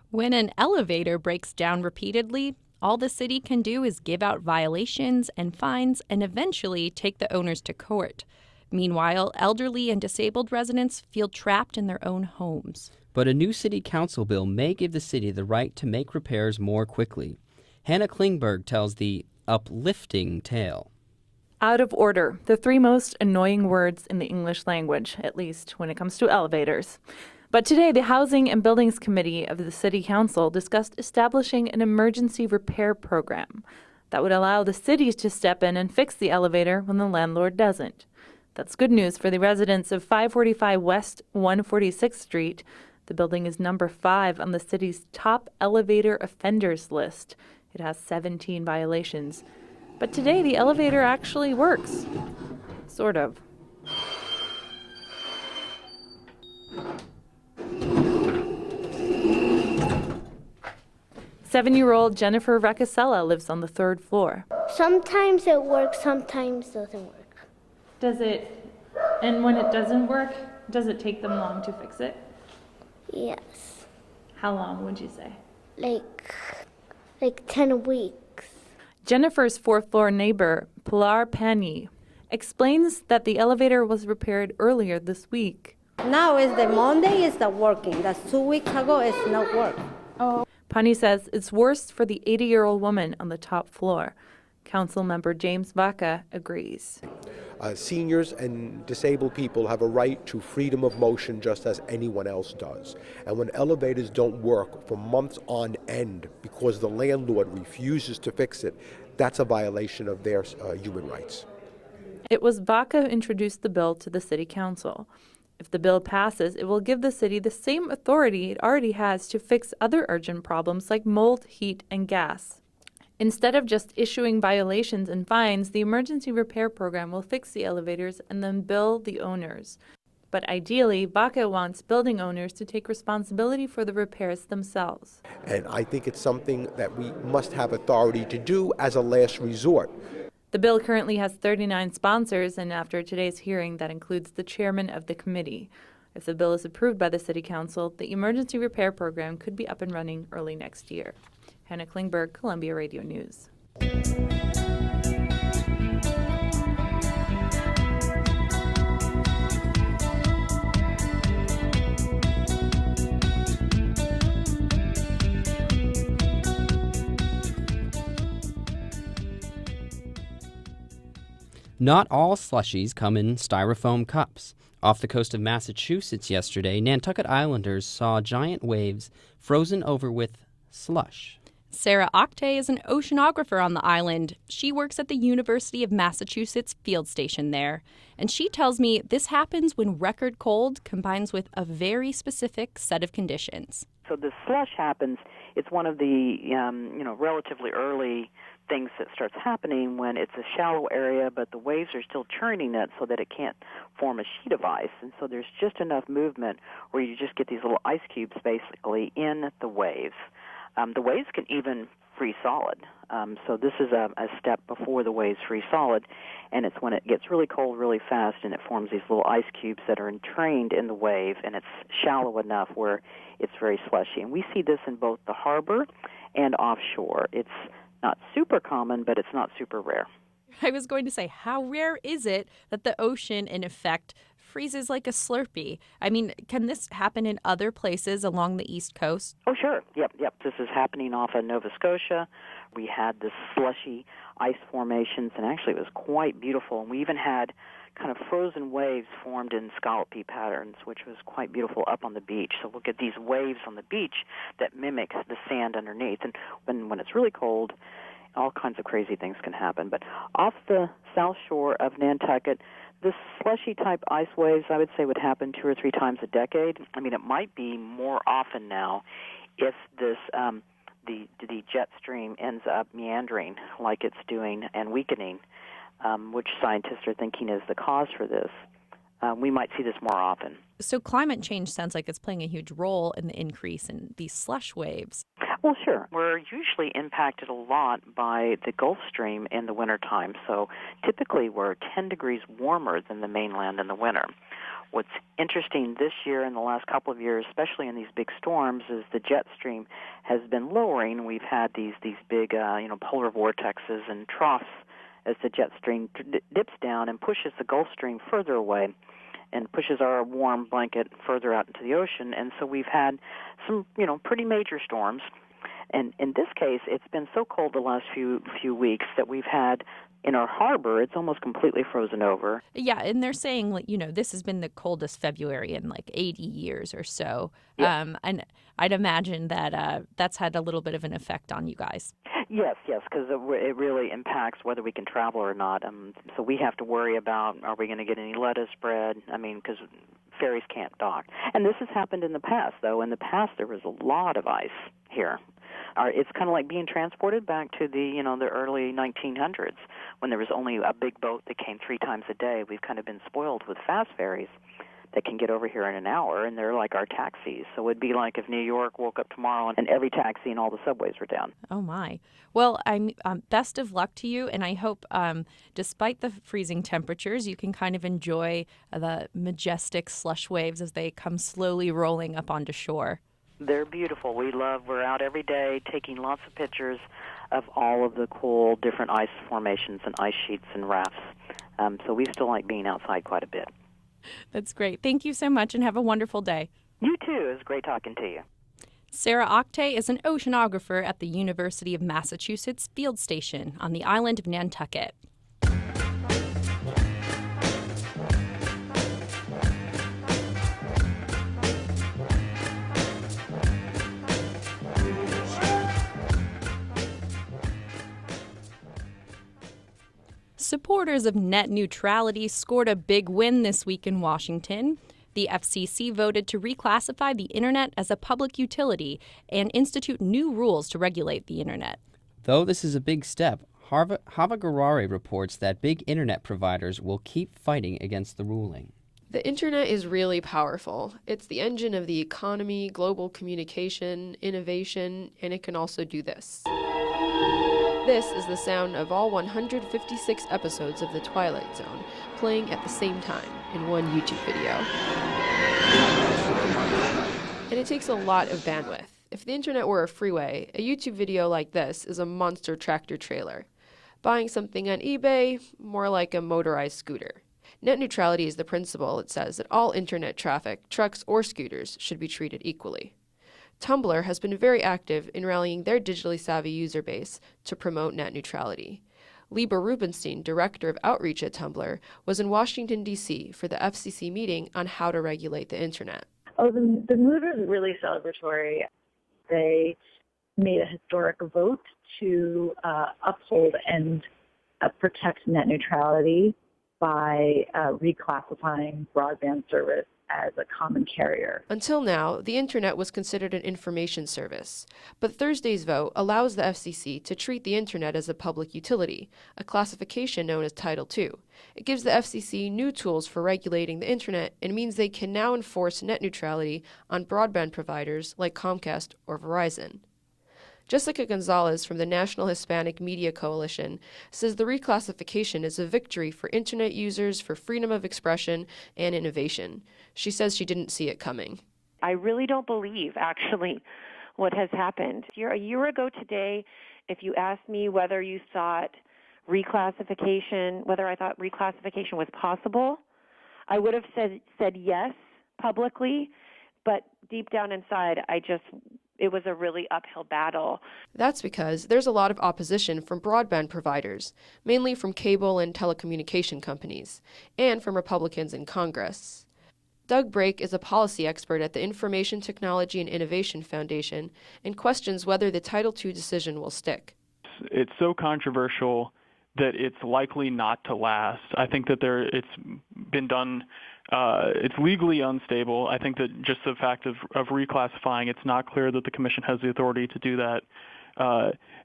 When an elevator breaks down repeatedly, all the city can do is give out violations and fines and eventually take the owners to court. Meanwhile, elderly and disabled residents feel trapped in their own homes. But a new city council bill may give the city the right to make repairs more quickly. Hannah Klingberg tells the uplifting tale. Out of order, the three most annoying words in the English language, at least when it comes to elevators. But today, the Housing and Buildings Committee of the City Council discussed establishing an emergency repair program that would allow the cities to step in and fix the elevator when the landlord doesn't. That's good news for the residents of 545 West 146th Street. The building is number 5 on the city's top elevator offenders list. It has 17 violations. But today, the elevator actually works. Sort of. Seven-year-old Jennifer Racasella lives on the 3rd floor. Sometimes it works, sometimes it doesn't work. Does it, and when it doesn't work, does it take them long to fix it? Yes. How long would you say? Like 10 weeks. Jennifer's 4th floor neighbor, Pilar Pani, explains that the elevator was repaired earlier this week. Now is the Monday is the working. That's 2 weeks ago it's not work. Pani says it's worse for the 80-year-old woman on the top floor. Council member James Vaca agrees. Seniors and disabled people have a right to freedom of motion just as anyone else does. And when elevators don't work for months on end because the landlord refuses to fix it, that's a violation of their human rights. It was Vaca who introduced the bill to the city council. If the bill passes, it will give the city the same authority it already has to fix other urgent problems like mold, heat, and gas. Instead of just issuing violations and fines, the emergency repair program will fix the elevators and then bill the owners. But ideally, Vaca wants building owners to take responsibility for the repairs themselves. And I think it's something that we must have authority to do as a last resort. The bill currently has 39 sponsors, and after today's hearing, that includes the chairman of the committee. If the bill is approved by the City Council, the emergency repair program could be up and running early next year. Hannah Klingberg, Columbia Radio News. Not all slushies come in styrofoam cups. Off the coast of Massachusetts yesterday, Nantucket Islanders saw giant waves frozen over with slush. Sarah Octay is an oceanographer on the island. She works at the University of Massachusetts field station there. And she tells me this happens when record cold combines with a very specific set of conditions. So the slush happens. It's one of the relatively early things that starts happening when it's a shallow area, but the waves are still churning it so that it can't form a sheet of ice. And so there's just enough movement where you just get these little ice cubes basically in the waves. The waves can even freeze solid. So this is a step before the waves freeze solid, and it's when it gets really cold really fast and it forms these little ice cubes that are entrained in the wave, and it's shallow enough where it's very slushy. And we see this in both the harbor and offshore. It's not super common, but it's not super rare. I was going to say, how rare is it that the ocean, in effect, freezes like a Slurpee? I mean, can this happen in other places along the East Coast? Oh, sure. Yep. This is happening off of Nova Scotia. We had this slushy ice formations, and actually it was quite beautiful. And we even had kind of frozen waves formed in scallopy patterns, which was quite beautiful up on the beach. So we'll get these waves on the beach that mimic the sand underneath. And when it's really cold, all kinds of crazy things can happen. But off the south shore of Nantucket, this slushy-type ice waves, I would say, would happen 2 or 3 times a decade. I mean, it might be more often now if this the jet stream ends up meandering like it's doing and weakening, which scientists are thinking is the cause for this. We might see this more often. So climate change sounds like it's playing a huge role in the increase in these slush waves. Well, sure. We're usually impacted a lot by the Gulf Stream in the wintertime. So typically we're 10 degrees warmer than the mainland in the winter. What's interesting this year and the last couple of years, especially in these big storms, is the jet stream has been lowering. We've had these big polar vortexes and troughs as the jet stream dips down and pushes the Gulf Stream further away and pushes our warm blanket further out into the ocean. And so we've had some, pretty major storms. And in this case, it's been so cold the last few weeks that we've had in our harbor, it's almost completely frozen over. Yeah, and they're saying, this has been the coldest February in 80 years or so. Yeah. And I'd imagine that that's had a little bit of an effect on you guys. Yes, because it really impacts whether we can travel or not. So we have to worry about, are we going to get any lettuce bread? I mean, because ferries can't dock. And this has happened in the past, though. In the past, there was a lot of ice here. It's kind of like being transported back to the early 1900s when there was only a big boat that came 3 times a day. We've kind of been spoiled with fast ferries that can get over here in an hour, and they're like our taxis. So it'd be like if New York woke up tomorrow and every taxi and all the subways were down. Oh, my. Well, I'm best of luck to you, and I hope, despite the freezing temperatures, you can kind of enjoy the majestic slush waves as they come slowly rolling up onto shore. They're beautiful. We're out every day taking lots of pictures of all of the cool different ice formations and ice sheets and rafts. So we still like being outside quite a bit. That's great. Thank you so much and have a wonderful day. You too. It was great talking to you. Sarah Octay is an oceanographer at the University of Massachusetts Field Station on the island of Nantucket. Supporters of net neutrality scored a big win this week in Washington. The FCC voted to reclassify the Internet as a public utility and institute new rules to regulate the Internet. Though this is a big step, Hava Garari reports that big Internet providers will keep fighting against the ruling. The Internet is really powerful. It's the engine of the economy, global communication, innovation, and it can also do this. This is the sound of all 156 episodes of The Twilight Zone playing at the same time in one YouTube video. And it takes a lot of bandwidth. If the internet were a freeway, a YouTube video like this is a monster tractor trailer. Buying something on eBay, more like a motorized scooter. Net neutrality is the principle that says that all internet traffic, trucks or scooters, should be treated equally. Tumblr has been very active in rallying their digitally savvy user base to promote net neutrality. Liba Rubenstein, director of outreach at Tumblr, was in Washington, D.C. for the FCC meeting on how to regulate the internet. Oh, the mood was really celebratory. They made a historic vote to uphold and protect net neutrality by reclassifying broadband service as a common carrier. Until now, the internet was considered an information service, but Thursday's vote allows the FCC to treat the internet as a public utility, a classification known as Title II. It gives the FCC new tools for regulating the internet and means they can now enforce net neutrality on broadband providers like Comcast or Verizon. Jessica Gonzalez from the National Hispanic Media Coalition says the reclassification is a victory for internet users, for freedom of expression, and innovation. She says she didn't see it coming. I really don't believe, actually, what has happened. A year ago today, if you asked me whether you thought whether I thought reclassification was possible, I would have said yes publicly, but deep down inside, it was a really uphill battle. That's because there's a lot of opposition from broadband providers, mainly from cable and telecommunication companies, and from Republicans in Congress. Doug Brake is a policy expert at the Information Technology and Innovation Foundation and questions whether the Title II decision will stick. It's so controversial that it's likely not to last. I think that it's been done, it's legally unstable. I think that just the fact of reclassifying, it's not clear that the commission has the authority to do that.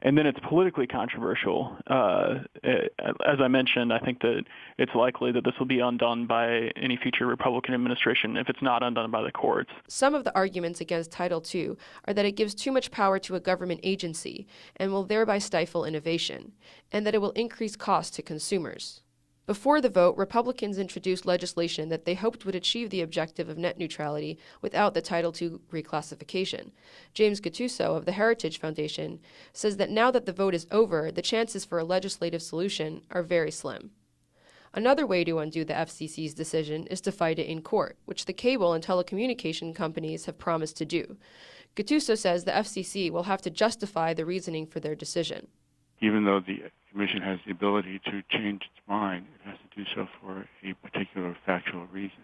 And then it's politically controversial. As I mentioned, I think that it's likely that this will be undone by any future Republican administration if it's not undone by the courts. Some of the arguments against Title II are that it gives too much power to a government agency and will thereby stifle innovation, and that it will increase costs to consumers. Before the vote, Republicans introduced legislation that they hoped would achieve the objective of net neutrality without the Title II reclassification. James Gattuso of the Heritage Foundation says that now that the vote is over, the chances for a legislative solution are very slim. Another way to undo the FCC's decision is to fight it in court, which the cable and telecommunication companies have promised to do. Gattuso says the FCC will have to justify the reasoning for their decision. Even though the Commission has the ability to change its mind, it has to do so for a particular factual reason.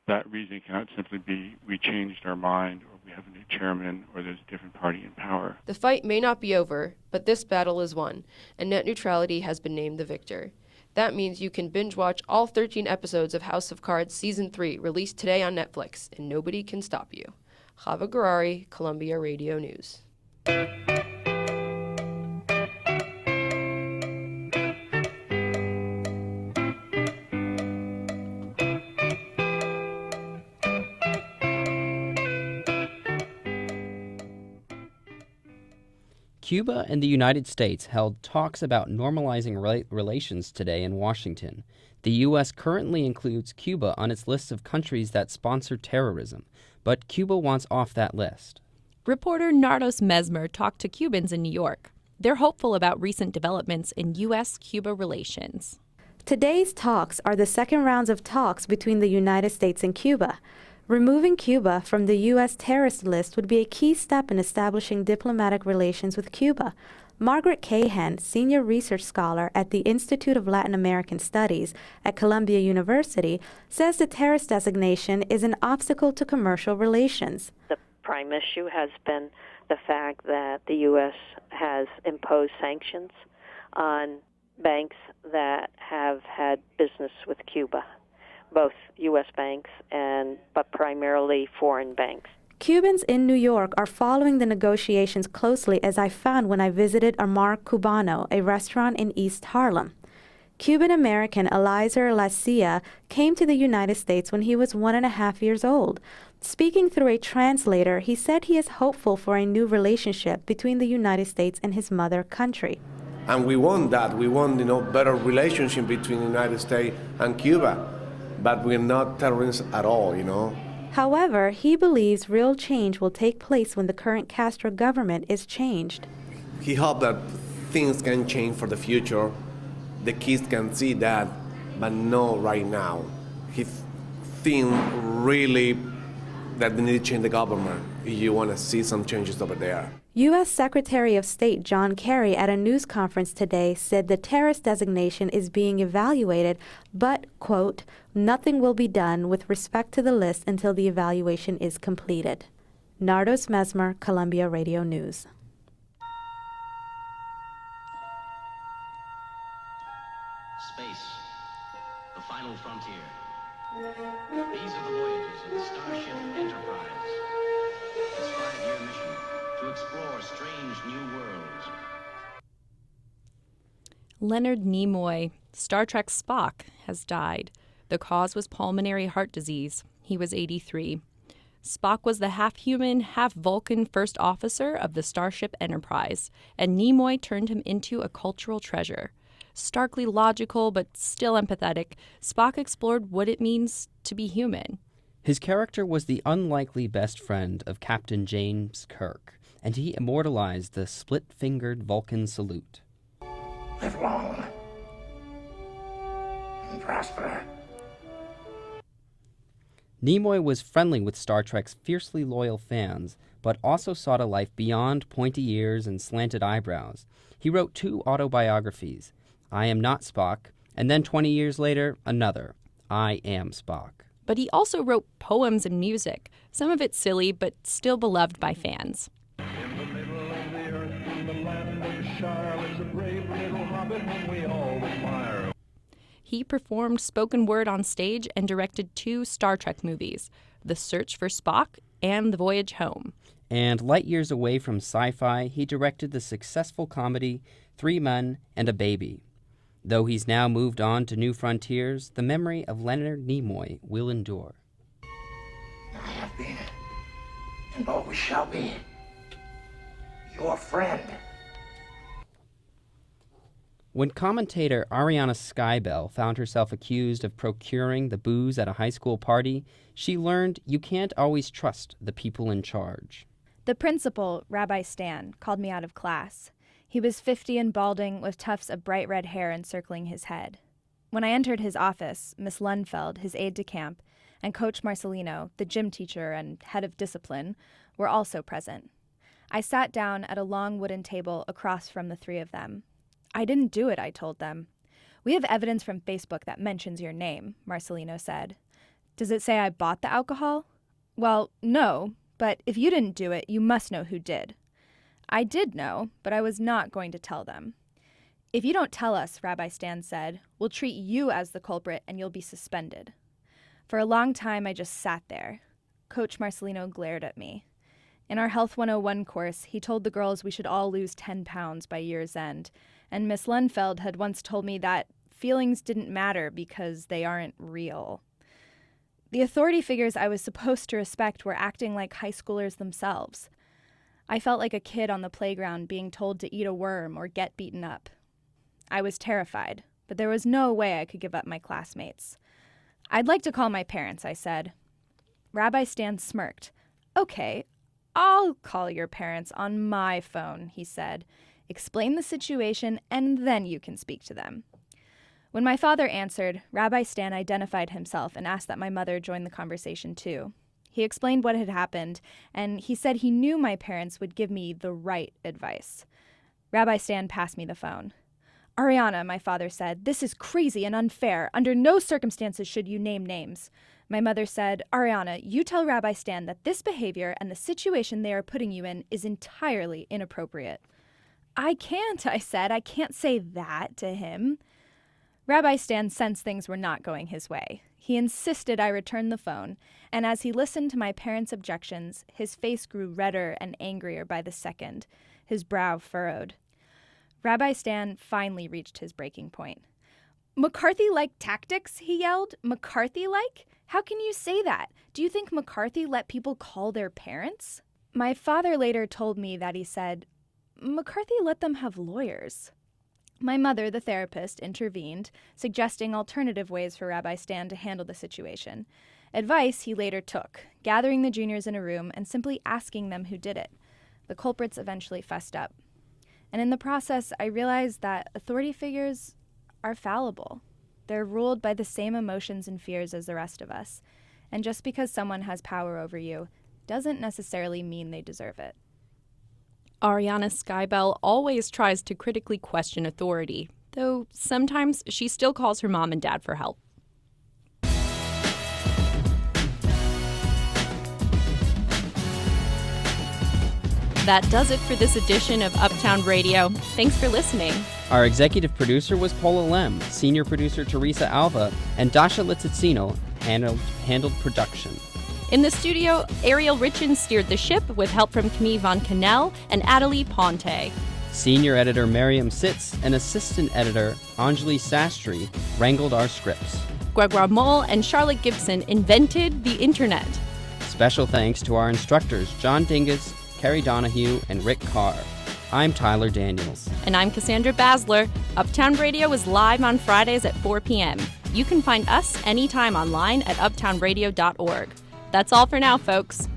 That reason cannot simply be we changed our mind or we have a new chairman or there's a different party in power. The fight may not be over, but this battle is won, and net neutrality has been named the victor. That means you can binge watch all 13 episodes of House of Cards Season 3 released today on Netflix, and nobody can stop you. Hava Garari, Columbia Radio News. Cuba and the United States held talks about normalizing relations today in Washington. The U.S. currently includes Cuba on its list of countries that sponsor terrorism, but Cuba wants off that list. Reporter Nardos Mesmer talked to Cubans in New York. They're hopeful about recent developments in U.S.-Cuba relations. Today's talks are the second rounds of talks between the United States and Cuba. Removing Cuba from the U.S. terrorist list would be a key step in establishing diplomatic relations with Cuba. Margaret Cahan, senior research scholar at the Institute of Latin American Studies at Columbia University, says the terrorist designation is an obstacle to commercial relations. The prime issue has been the fact that the U.S. has imposed sanctions on banks that have had business with Cuba, both U.S. banks but primarily foreign banks. Cubans in New York are following the negotiations closely, as I found when I visited Amar Cubano, a restaurant in East Harlem. Cuban-American Eliezer Lacia came to the United States when he was 1.5 years old. Speaking through a translator, he said he is hopeful for a new relationship between the United States and his mother country. And we want that. We want, better relationship between the United States and Cuba. But we're not terrorists at all, However, he believes real change will take place when the current Castro government is changed. He hopes that things can change for the future. The kids can see that, but not right now. He thinks really that they need to change the government if you want to see some changes over there. U.S. Secretary of State John Kerry at a news conference today said the terrorist designation is being evaluated, but, quote, nothing will be done with respect to the list until the evaluation is completed. Nardos Mesmer, Columbia Radio News. Space, the final frontier. These are the voyages of the Starship Enterprise. Its 5-year mission to explore strange new worlds. Leonard Nimoy, Star Trek's Spock, has died. The cause was pulmonary heart disease. He was 83. Spock was the half-human, half-Vulcan first officer of the Starship Enterprise, and Nimoy turned him into a cultural treasure. Starkly logical but still empathetic, Spock explored what it means to be human. His character was the unlikely best friend of Captain James Kirk, and he immortalized the split-fingered Vulcan salute. Live long and prosper. Nimoy was friendly with Star Trek's fiercely loyal fans, but also sought a life beyond pointy ears and slanted eyebrows. He wrote 2 autobiographies, I Am Not Spock, and then 20 years later, another, I Am Spock. But he also wrote poems and music, some of it silly but still beloved by fans. In the middle of the earth, in the land of the Shire, lives a brave little hobbit whom we all admire. He performed spoken word on stage and directed 2 Star Trek movies, The Search for Spock and The Voyage Home. And light years away from sci-fi, he directed the successful comedy 3 Men and a Baby. Though he's now moved on to new frontiers, the memory of Leonard Nimoy will endure. I have been, and always shall be, your friend. When commentator Ariana Skybell found herself accused of procuring the booze at a high school party, she learned you can't always trust the people in charge. The principal, Rabbi Stan, called me out of class. He was 50 and balding, with tufts of bright red hair encircling his head. When I entered his office, Miss Lundfeld, his aide-de-camp, and Coach Marcelino, the gym teacher and head of discipline, were also present. I sat down at a long wooden table across from the 3 of them. I didn't do it, I told them. We have evidence from Facebook that mentions your name, Marcelino said. Does it say I bought the alcohol? Well, no, but if you didn't do it, you must know who did. I did know, but I was not going to tell them. If you don't tell us, Rabbi Stan said, we'll treat you as the culprit and you'll be suspended. For a long time, I just sat there. Coach Marcelino glared at me. In our Health 101 course, he told the girls we should all lose 10 pounds by year's end, and Miss Lundfeld had once told me that feelings didn't matter because they aren't real. The authority figures I was supposed to respect were acting like high schoolers themselves. I felt like a kid on the playground being told to eat a worm or get beaten up. I was terrified, but there was no way I could give up my classmates. I'd like to call my parents, I said. Rabbi Stan smirked. Okay, I'll call your parents on my phone, he said. Explain the situation, and then you can speak to them. When my father answered, Rabbi Stan identified himself and asked that my mother join the conversation too. He explained what had happened, and he said he knew my parents would give me the right advice. Rabbi Stan passed me the phone. Ariana, my father said, this is crazy and unfair. Under no circumstances should you name names. My mother said, Ariana, you tell Rabbi Stan that this behavior and the situation they are putting you in is entirely inappropriate. I can't, I said. I can't say that to him. Rabbi Stan sensed things were not going his way. He insisted I return the phone, and as he listened to my parents' objections, his face grew redder and angrier by the second, his brow furrowed. Rabbi Stan finally reached his breaking point. McCarthy-like tactics, he yelled. McCarthy-like? How can you say that? Do you think McCarthy let people call their parents? My father later told me that he said, McCarthy let them have lawyers. My mother, the therapist, intervened, suggesting alternative ways for Rabbi Stan to handle the situation. Advice he later took, gathering the juniors in a room and simply asking them who did it. The culprits eventually fessed up. And in the process, I realized that authority figures are fallible. They're ruled by the same emotions and fears as the rest of us. And just because someone has power over you doesn't necessarily mean they deserve it. Ariana Skybell always tries to critically question authority, though sometimes she still calls her mom and dad for help. That does it for this edition of Uptown Radio. Thanks for listening. Our executive producer was Paula Lem, senior producer Teresa Alva, and Dasha Litzitsino handled production. In the studio, Ariel Richens steered the ship with help from Camille Von Cannell and Adelie Ponte. Senior editor Miriam Sitz and assistant editor Anjali Sastry wrangled our scripts. Gregoire Moll and Charlotte Gibson invented the internet. Special thanks to our instructors John Dingus, Kerry Donahue, and Rick Carr. I'm Tyler Daniels. And I'm Cassandra Basler. Uptown Radio is live on Fridays at 4 p.m. You can find us anytime online at uptownradio.org. That's all for now, folks.